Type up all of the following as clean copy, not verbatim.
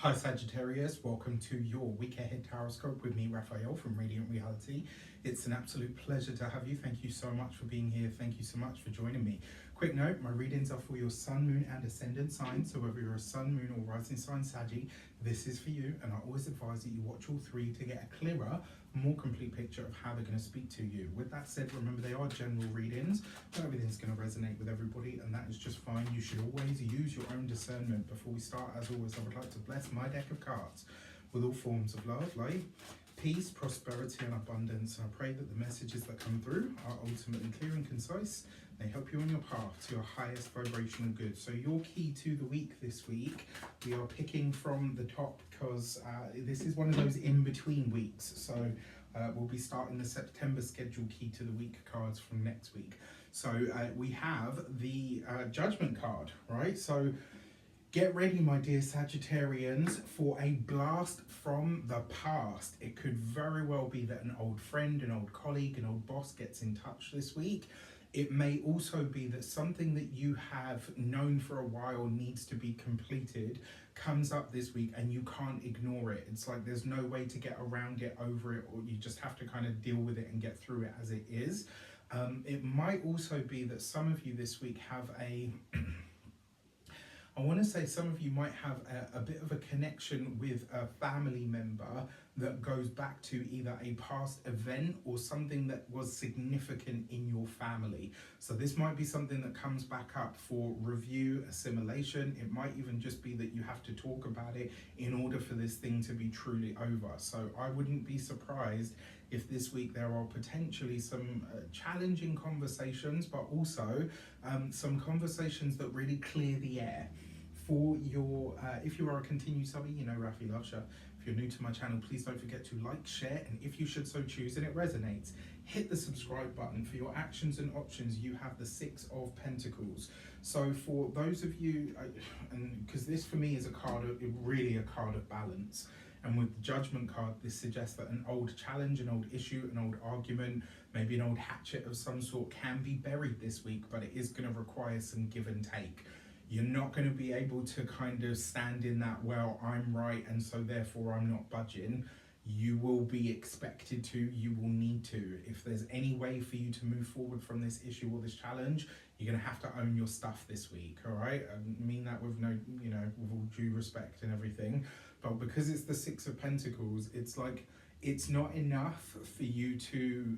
Hi Sagittarius, welcome to your week ahead horoscope with me, Raphael from Reydiant Reality. It's an absolute pleasure to have you. Thank you so much for being here. Thank you so much for joining me. Quick note, my readings are for your sun, moon and ascendant signs. So whether you're a sun, moon or rising sign Saggy, this is for you. And I always advise that you watch all three to get a clearer, more complete picture of how they're going to speak to you. With that said, remember they are general readings. Not everything's going to resonate with everybody, and that is just fine. You should always use your own discernment. Before we start, as always, I would like to bless my deck of cards with all forms of love, light, peace, prosperity and abundance. And I pray that the messages that come through are ultimately clear and concise. They help you on your path to your highest vibrational good. So your key to the week this week, we are picking from the top because this is one of those in-between weeks. So we'll be starting the September schedule key to the week cards from next week. So we have the Judgment card, right? So get ready, my dear Sagittarians, for a blast from the past. It could very well be that an old friend, an old colleague, an old boss gets in touch this week. It may also be that something that you have known for a while needs to be completed comes up this week and you can't ignore it. It's like there's no way to get around it, over it, or you just have to kind of deal with it and get through it as it is. It might also be that some of you this week have I want to say some of you might have a bit of a connection with a family member that goes back to either a past event or something that was significant in your family. So this might be something that comes back up for review, assimilation. It might even just be that you have to talk about it in order for this thing to be truly over. So I wouldn't be surprised if this week there are potentially some challenging conversations, but also some conversations that really clear the air. For your, if you are a continued subby, you know Rafi loves you. If you're new to my channel, please don't forget to like, share, and if you should so choose and it resonates, hit the subscribe button. For your actions and options, you have the Six of Pentacles. So for those of you, and because this for me is a card of, really a card of balance. And with the Judgment card, this suggests that an old challenge, an old issue, an old argument, maybe an old hatchet of some sort can be buried this week, but it is going to require some give and take. You're not going to be able to kind of stand in that, well, I'm right and so therefore I'm not budging. You will be expected to, you will need to. If there's any way for you to move forward from this issue or this challenge, you're going to have to own your stuff this week, all right? I mean that with no, you know, with all due respect and everything. But because it's the Six of Pentacles, it's like, it's not enough for you to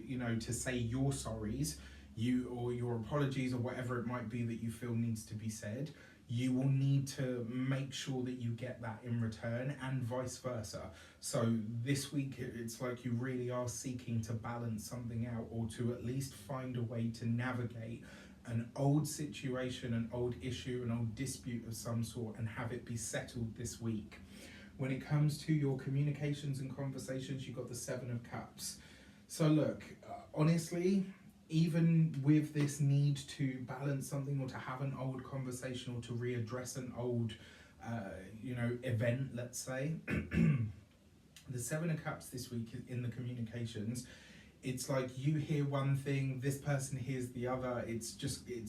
you know, to say your sorries, you or your apologies or whatever it might be that you feel needs to be said. You will need to make sure that you get that in return and vice versa. So this week it's like you really are seeking to balance something out, or to at least find a way to navigate an old situation, an old issue, an old dispute of some sort, and have it be settled this week. When it comes to your communications and conversations, you've got the Seven of Cups. So look, honestly, even with this need to balance something or to have an old conversation or to readdress an old, you know, event, let's say, the Seven of Cups this week in the communications, it's like you hear one thing, this person hears the other. It's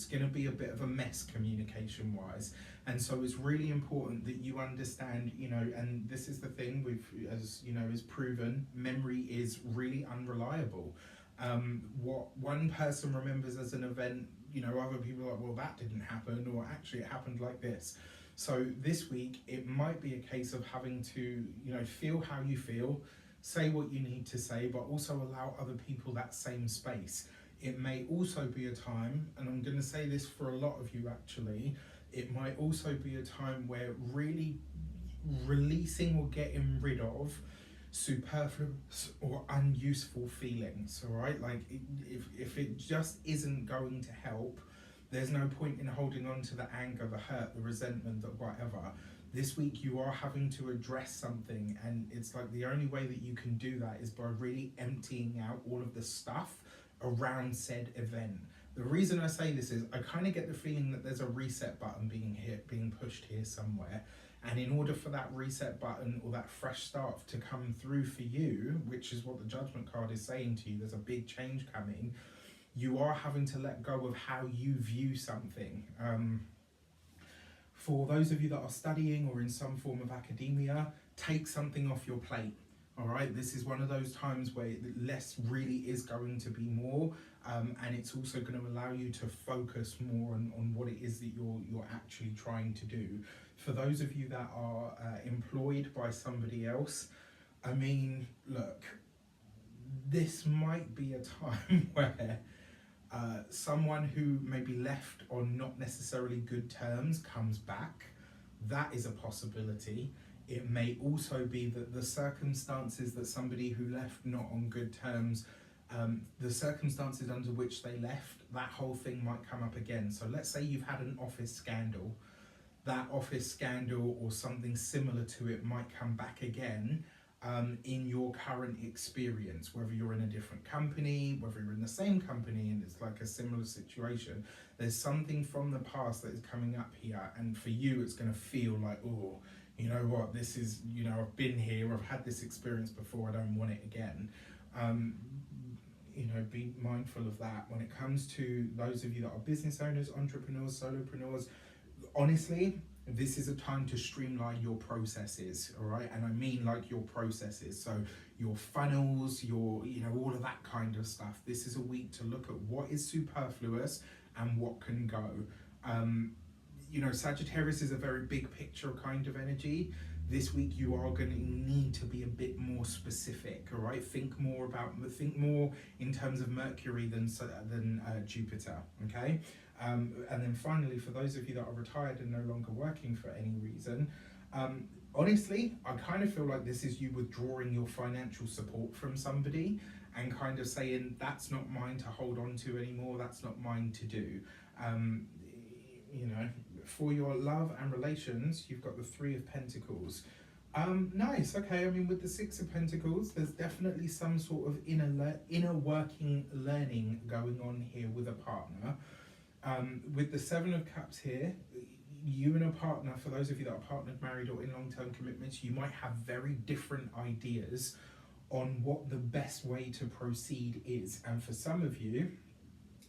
going to be a bit of a mess communication wise. And so it's really important that you understand, you know, and this is the thing with, as you know, is proven, memory is really unreliable. What one person remembers as an event, you know, other people are like, well, that didn't happen, or actually it happened like this. So this week, it might be a case of having to, you know, feel how you feel, say what you need to say, but also allow other people that same space. It may also be a time, and I'm going to say this for a lot of you actually, it might also be a time where really releasing or getting rid of superfluous or unuseful feelings, all right? Like if it just isn't going to help, there's no point in holding on to the anger, the hurt, the resentment, the whatever. This week you are having to address something, and it's like the only way that you can do that is by really emptying out all of the stuff around said event. The reason I say this is I kind of get the feeling that there's a reset button being pushed here somewhere. And in order for that reset button or that fresh start to come through for you, which is what the Judgment card is saying to you, there's a big change coming, you are having to let go of how you view something. For those of you that are studying or in some form of academia, take something off your plate. All right, this is one of those times where less really is going to be more, and it's also going to allow you to focus more on what it is that you're actually trying to do. For those of you that are employed by somebody else, I mean, look, this might be a time where someone who maybe left on not necessarily good terms comes back. That is a possibility. It may also be that the circumstances that somebody who left not on good terms, the circumstances under which they left, that whole thing might come up again. So let's say you've had an office scandal. That office scandal or something similar to it might come back again in your current experience, whether you're in a different company, whether you're in the same company and it's like a similar situation. There's something from the past that is coming up here, and for you it's going to feel like, oh, you know what, this is, you know, I've been here, I've had this experience before, I don't want it again. You know, be mindful of that. When it comes to those of you that are business owners, entrepreneurs, solopreneurs, honestly, this is a time to streamline your processes, all right? And I mean like your processes, so your funnels, your, you know, all of that kind of stuff. This is a week to look at what is superfluous and what can go. You know, Sagittarius is a very big picture kind of energy. This week you are going to need to be a bit more specific, all right? Think more in terms of Mercury than Jupiter, okay? And then finally, for those of you that are retired and no longer working for any reason, honestly, I kind of feel like this is you withdrawing your financial support from somebody and kind of saying, that's not mine to hold on to anymore, that's not mine to do. You know, for your love and relations, you've got the Three of Pentacles. Nice, okay, I mean, with the Six of Pentacles, there's definitely some sort of inner working learning going on here with a partner. With the Seven of Cups here, you and a partner, for those of you that are partnered, married, or in long-term commitments, you might have very different ideas on what the best way to proceed is. And for some of you,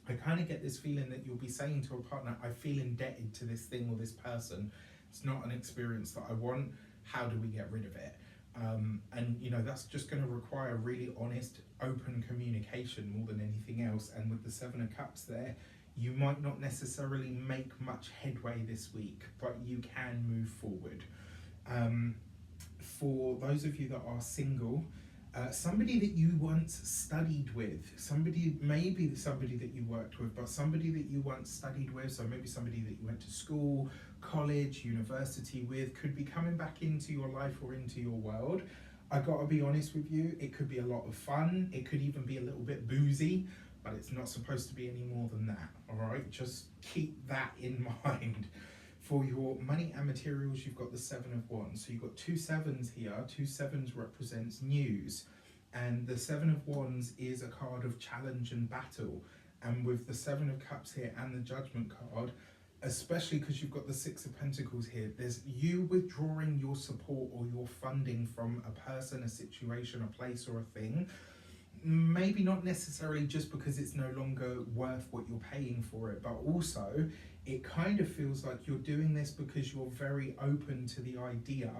I kind of get this feeling that you'll be saying to a partner, I feel indebted to this thing or this person. It's not an experience that I want. How do we get rid of it? And you know, that's just going to require really honest, open communication more than anything else. And with the Seven of Cups there, you might not necessarily make much headway this week, but you can move forward. For those of you that are single, somebody that you once studied with, maybe somebody that you worked with, but somebody that you once studied with, so maybe somebody that you went to school, college, university with, could be coming back into your life or into your world. I gotta be honest with you, it could be a lot of fun, it could even be a little bit boozy, but it's not supposed to be any more than that, all right? Just keep that in mind. For your money and materials, you've got the Seven of Wands. So you've got two sevens here. Two sevens represents news. And the Seven of Wands is a card of challenge and battle. And with the Seven of Cups here and the Judgment card, especially because you've got the Six of Pentacles here, there's you withdrawing your support or your funding from a person, a situation, a place, or a thing. Maybe not necessarily just because it's no longer worth what you're paying for it, but also it kind of feels like you're doing this because you're very open to the idea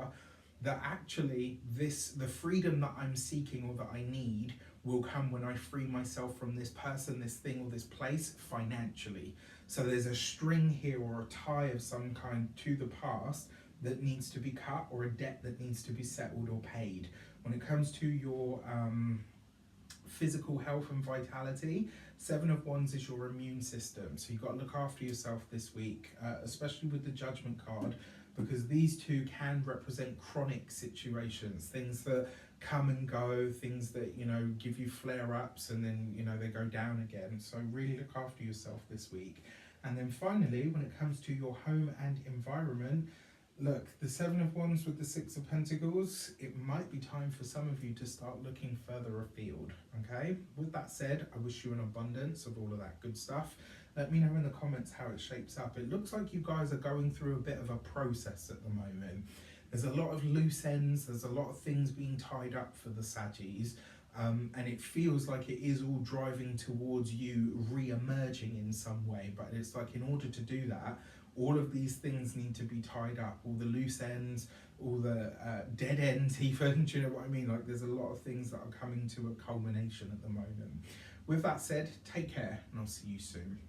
that actually the freedom that I'm seeking or that I need will come when I free myself from this person, this thing, or this place financially. So there's a string here or a tie of some kind to the past that needs to be cut, or a debt that needs to be settled or paid. When it comes to your physical health and vitality, Seven of Wands is your immune system, so you've got to look after yourself this week, especially with the Judgment card, because these two can represent chronic situations, things that come and go, things that, you know, give you flare-ups and then, you know, they go down again. So really look after yourself this week. And then finally, when it comes to your home and environment, look, the Seven of Wands with the Six of Pentacles, it might be time for some of you to start looking further afield, okay? With that said, I wish you an abundance of all of that good stuff. Let me know in the comments how it shapes up. It looks like you guys are going through a bit of a process at the moment. There's a lot of loose ends, there's a lot of things being tied up for the Saggies, and it feels like it is all driving towards you re-emerging in some way, but it's like in order to do that, All of these things need to be tied up, all the loose ends, all the dead ends even, do you know what I mean? Like there's a lot of things that are coming to a culmination at the moment. With that said, take care and I'll see you soon.